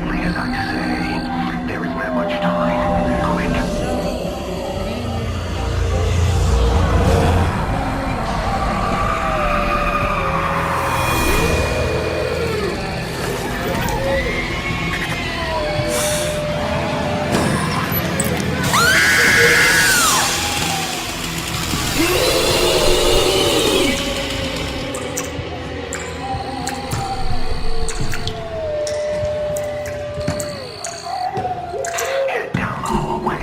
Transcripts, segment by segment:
Quietly as I say, there is not much time. Quick. Head down the hallway.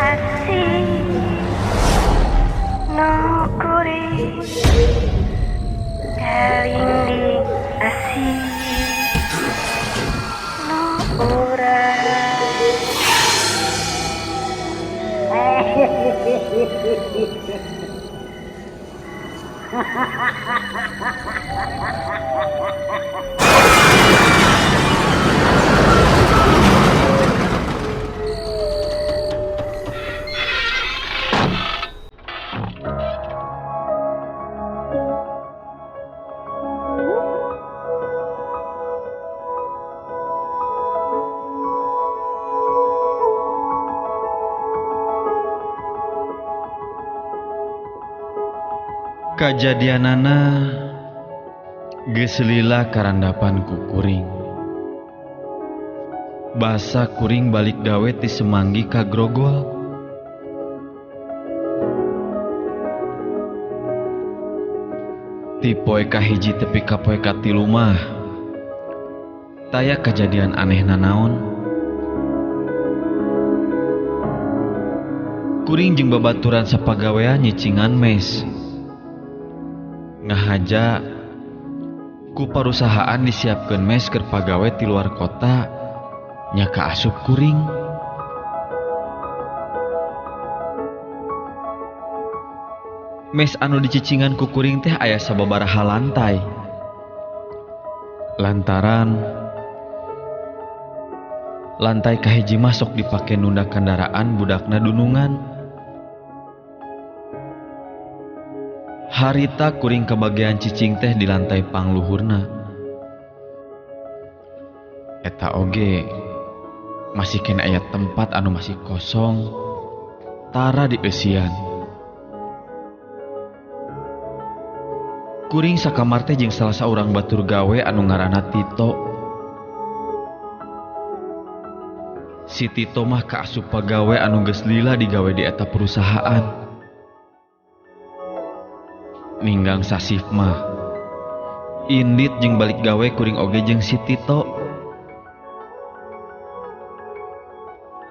Así no corrí, Kalindi así no orar. Kajadianana geus lila karandapan ku kuring. Basa kuring balik gawe ti Semanggi ka Grogol. Ti poe kahiji tepi ka poe katilu mah taya kajadian aneh nanaon. Kuring jeung babaturan sapagawean nyicingan mes. Ngahaja ku perusahaan disiapkeun mes keur pagawe ti luar kota nya kaasup kuring. Mes anu dicicingan ku kuring teh aya sababaraha lantai. Lantaran lantai kahiji masuk dipake nunda kendaraan budakna dunungan. Harita kuring kebagian cicing teh di lantai pangluhurna. Eta oge masih kena aya tempat anu masih kosong tara di eusian. Kuring sakamar teh jeung salah saurang batur gawe anu ngaranna Tito. Si Tito mah kaasup pagawe anu geus lila digawe di eta perusahaan. Ninggang sasif mah indit jeung balik gawe kuring oge jeung si Tito.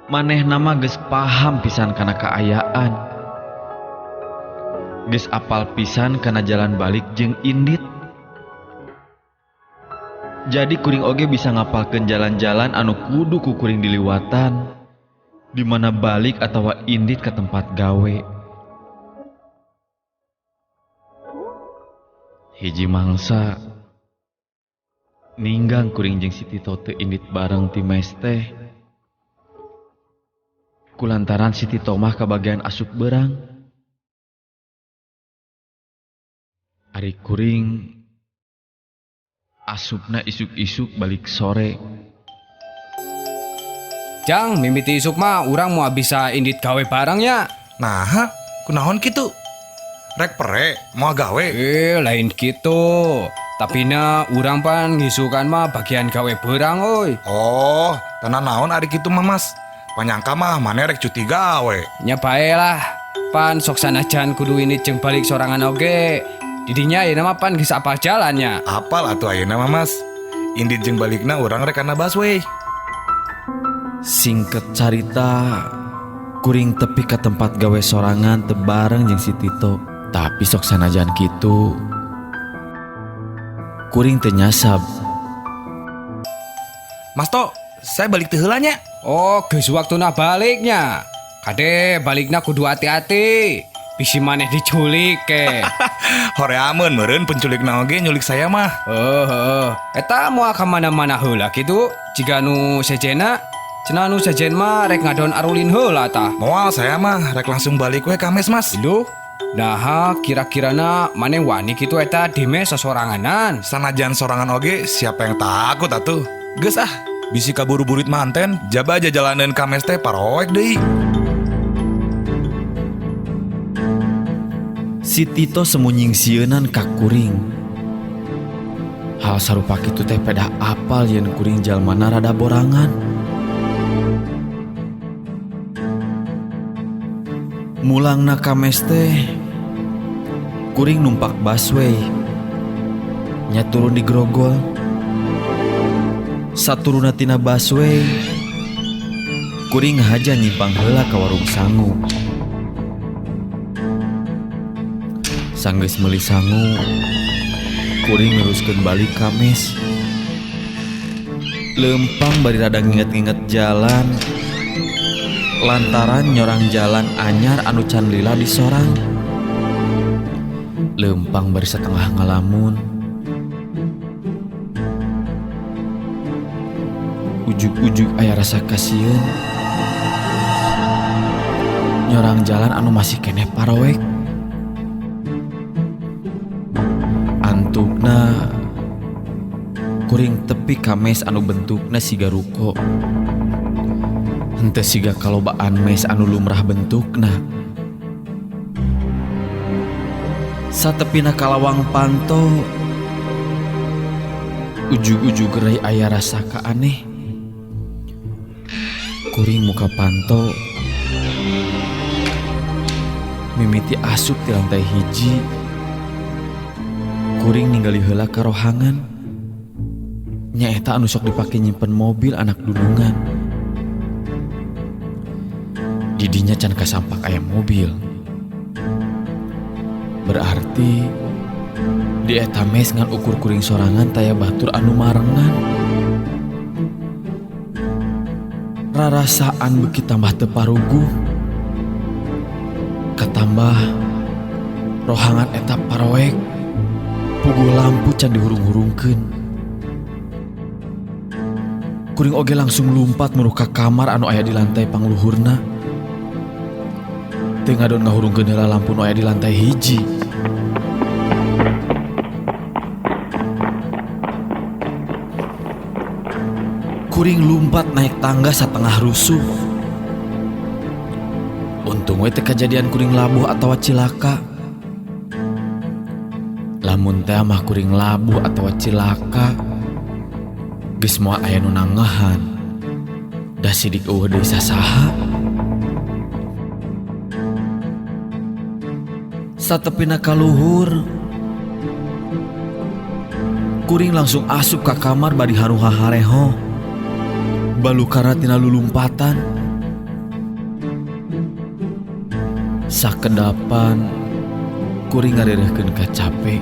Maneh nama geus paham pisan kana kaayaan, geus apal pisan kana jalan balik jeung indit. Jadi kuring oge bisa ngapalkeun jalan-jalan anu kudu ku kuring diliwatan di mana balik atawa indit ke tempat gawe. Hiji mangsa ninggang kuring jeung si Tito teu indit bareng ti mes teh. Kulantaran si Tito mah kabagian asup beurang. Ari kuring asupna isuk-isuk balik sore. Jang, mimiti isuk mah urang mau bisa indit gawe barangnya. Nah, kunaon kitu? Rek pere, mau gawe? Lain gitu. Tapi na urang pan ngisukan mah bagian gawe barang oi. Oh, tenan naon ari kitu mah Mas. Panyangka mah maneh rek cuti gawe. Nya bae lah. Pan sok sanajan kudu ini jeung balik sorangan oge. Didinya ieu mah pan geus apal jalannya. Apal atuh ayeuna mah Mas. Indit jeung balikna urang rek kana busway. Singket carita kuring tepi ke tempat gawe sorangan tebareng jeung si Tito. Tapi sok sanajan kitu kuring teu nyasab. Mas To, saya balik teu heula nya. Oh, geus waktuna baliknya. Kade balikna kudu hati-hati. Bisi maneh diculik ke. Horeameun meureun penculikna oge nyulik saya mah. Eta moal ka mana-mana heula kitu. Jika nu sejena, cenah nu sejen mah rek ngadon arulin heula tah. Moal saya mah rek langsung balik we ka mes Mas. Duh, nah kira-kirana maneh wani kitu eta di mes sosoranganan. Sanajan sorangan oge siapa yang takut atuh. Geus ah, bisi kaburu-burit manten, jaba aja jalaneun ka mes teh paroek deui. Si Tito semunying sieunan ka kuring. Hal sarupa kitu teh pedah apal yen kuring jalmana rada borangan. Mulangna ka mes teh kuring numpak busway. Nya turun di grogol. Saturuna tina busway kuring haja nyimpang heula ka warung sangu. Sanggeus meuli sangu, kuring neruskeun balik ka mes. Lempang bari rada nginget-nginget jalan, lantaran nyorang jalan anyar anu can lila di sorang. Lempang bari satengah ngalamun. Ujug-ujug aya rasa kasieun. Nyorang jalan anu masih keneh paroek. Antukna kuring tepi ka mes anu bentukna siga ruko. Henteu siga kalobaan mes anu lumrah bentukna. Satepina kalawang panto ujug-ujug rei aya rasa ka aneh. Kuring muka panto mimiti asup di lantai hiji. Kuring ninggali heula ka rohangan. Nyaeta anu sok dipake nyimpen mobil anak dulungan. Didinya can kasampak aya mobil. Berarti di eta mes ngan ukur kuring sorangan taya batur anu marengan. Rarasaan beuki tambah teu paruguh. Katambah rohangan eta paroek. Puguh lampu can dihurung-hurungkeun. Kuring oge langsung lumpat menuh ka kamar anu aya di lantai pangluhurna. Teu ngadon ngahurungkeun heula lampu nu aya di lantai hiji. Kuring lumpat naik tangga satengah rusuh. Untung we teu kajadian kuring labuh atawa cilaka. Lamun teh mah kuring labuh atawa cilaka, geus moal aya nu nangahan. Da sidik eueuh deui sasaha. Satepina ka luhur, kuring langsung asup ka kamar bari haruha hareho. Balukara tina lulumpatan. Sakedapan kuring ngareureuhkeun ka cape.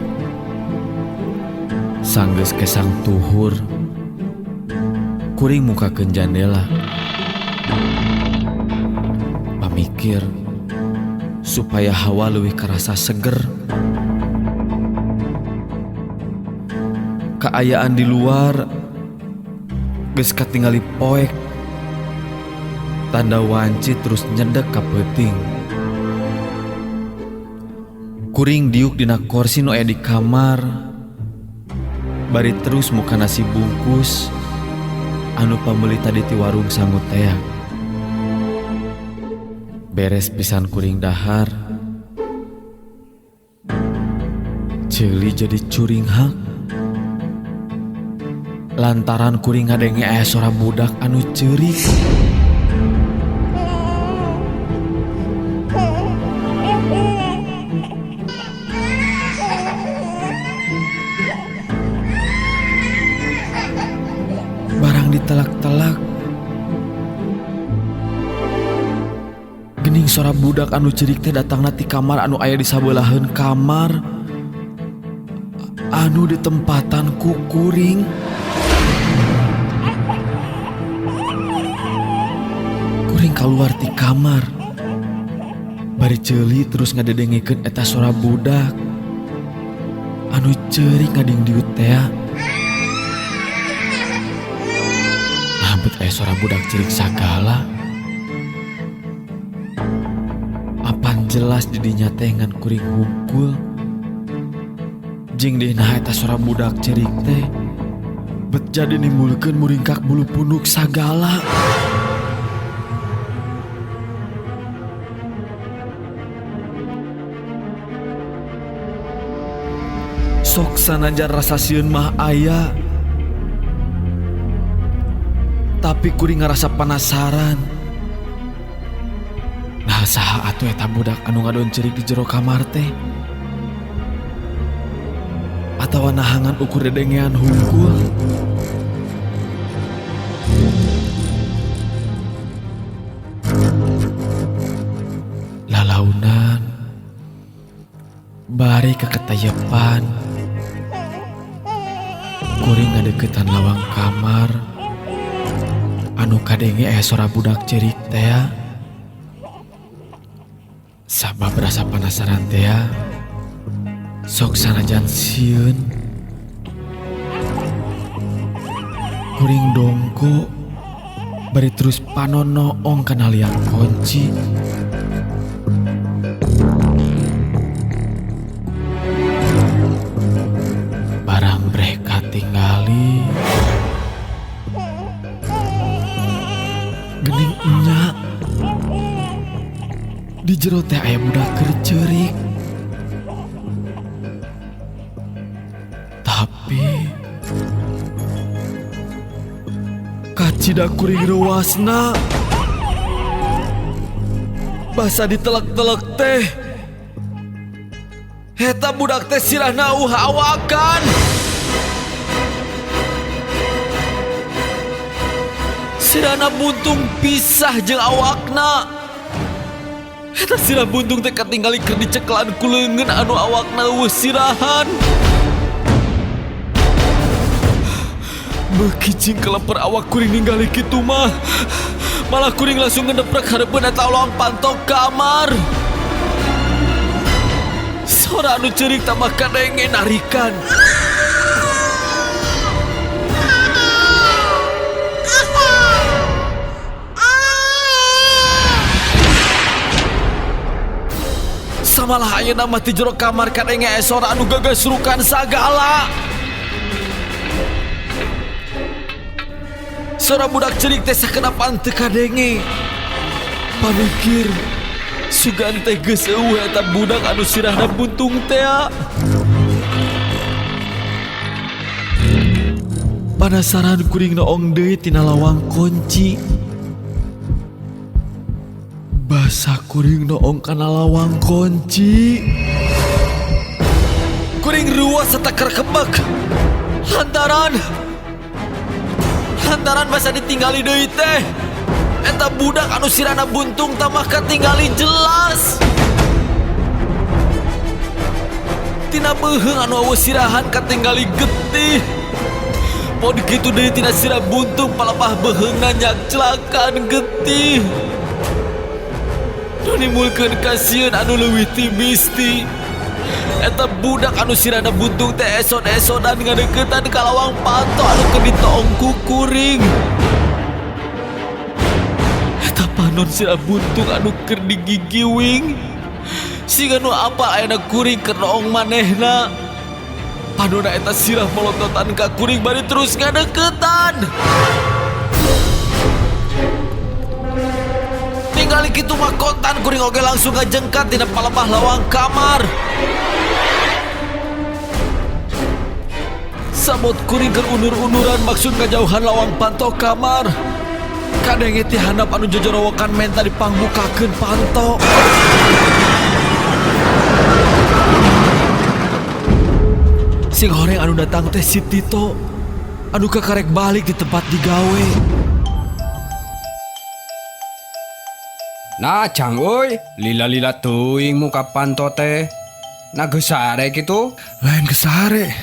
Sanggeus kesang tuhur, kuring mukakeun jandela. Pamikir supaya hawa leuwih karasa seger. Kaayaan di luar geus katingali poek. Tanda wanci terus nyedek ka peuting. Kuring diuk dina kursi nu aya di kamar, bari terus muka nasi bungkus anu pambeli tadi ti warung sangu tea. Beres pisan kuring dahar, ceuli jadi curing hak. Lantaran kuring ngadenge aya suara budak anu ceurik. Barang ditelak-telak, geuning suara budak anu cerik teh datangna ti kamar anu aya di sabelaheun kamar anu ditempatan ku kuring. Kuring keluar ti kamar bari ceuli terus ngadedengikeun eta suara budak anu cerik ngadingdiut teh. Nambet aya suara budak cerik sagala. Apan jelas didinya teh ngan kuring hungkul. Jeung deuna eta suara budak cerik teh bet jadi nimbulkeun muringkak bulu punduk sagala. Sok sanajan rasa sieun mah aya, tapi kuring ngarasa penasaran. Nah saha atuh eta budak anu ngadon cerik di jero kamar teh? Atawa nahangan ukur dedengean hungkul? Lalaunan bari keketayepan kuring ngadeukeutan lawang kamar anu kadenge aya suara budak cerik teh. Sabab rasa penasaran teh sok sanajan sieun kuring dongko bari terus panonoong kana liang kunci. Barang mereka tinggali gening enyak di jero teh aya budak keur ceurik. Tapi kacida kuring reuasna basa ditelek-telek teh eta budak teh sirahna awakan. Sirahna buntung pisah jeung awakna. Eta sirah buntung teh katinggali keur diceklan ku leungeun anu awakna eueuh sirahan. Beuki cing kelemper awak kuring ningali kitu mah, malah kuring langsung ngedeprek hareupeun eta lawang pantok kamar. Suara anu cerik tambah kadenge narikan. Samalah ayeuna mah ti jero kamar kadenge aya suara anu gagasrukan sagala. Suara budak cerik teh sakenapaan teu kadenge. Pamikir sugan teh geus eueuh eta budak anu sirahna buntung teh. Panasaran kuring noong deui tina lawang kunci. Basa kuring noong kana lawang kunci. Kuring ruas satakar kebek lantaran basa ditinggali deui teh eta budak anu sirahna buntung tambah katinggali jelas. Tina beuheung anu eueuh sirahan katinggali getih. Pod kitu deui tina sirah buntung palebah beuheungna nyak celakaan getih. Nu nimulkeun kasieun anu leuwih ti bisti. Eta budak anu sirahna buntung teh esod-esodan ngadeuketan ka lawang panto anu keur ditoong ku kuring. Eta panon sirah buntung anu keur digigiwing. Sing anu apal ayeuna kuring keur noong manehna. Panonna eta sirah melototan ka kuring bari terus ngadeuketan. Ningali kitu mah kontan kuring oge langsung ngajengkat tina palebah lawang kamar. Samut kuring keur unur-unuran maksud ngajauhan lawang panto kamar. Kadenge ti handap anu jojorowokan menta dipangbukakeun panto. Sing horeng anu datang teh si Tito anu kakarek balik di tempat digawe. Nah jang oi, lila-lila tuing muka panto teh. Nah gesare gitu. Lain kesare.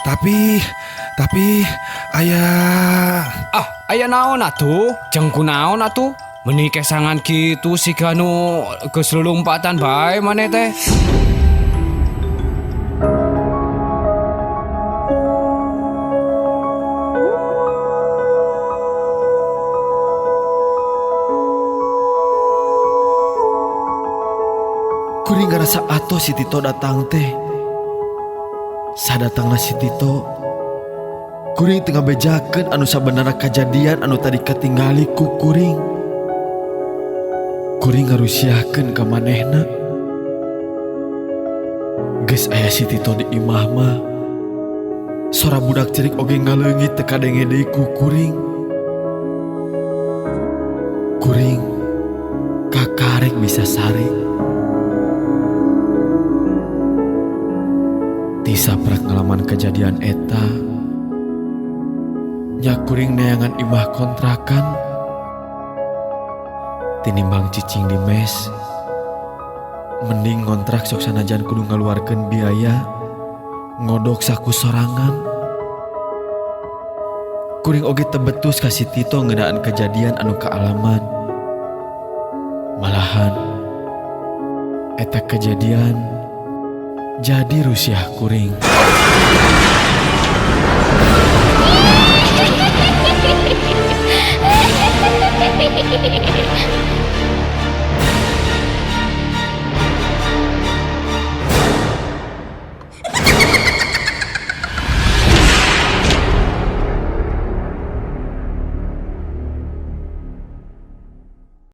Tapi ayah Aya naon atuh? Jengku naon atuh? Meni kesangan gitu si kanu keselumpatan bae maneh teh. Kuring ngerasa atuh si Tito datang teh. Sadatangna si Tito, kuring tengah bejakeun anu sabenarna kejadian anu tadi ketinggali ku kuring. Kuring ngarusiahkeun ka manehna. Geus aya si Tito di imah mah. Sora budak cilik oge ngaleungit teu kadenge deui ku kuring. Kuring kakarek bisa sare. Tisaprak ngalaman kejadian eta. Nya kuring neangan imah kontrakan. Tinimbang cicing di mes. Mending ngontrak sok sanajan kudu ngaluarkeun biaya. Ngodok saku sorangan. Kuring oge teu betus ka si Tito ngeunaan kejadian anu kaalaman. Malahan eta kejadian jadi rusiah kuring.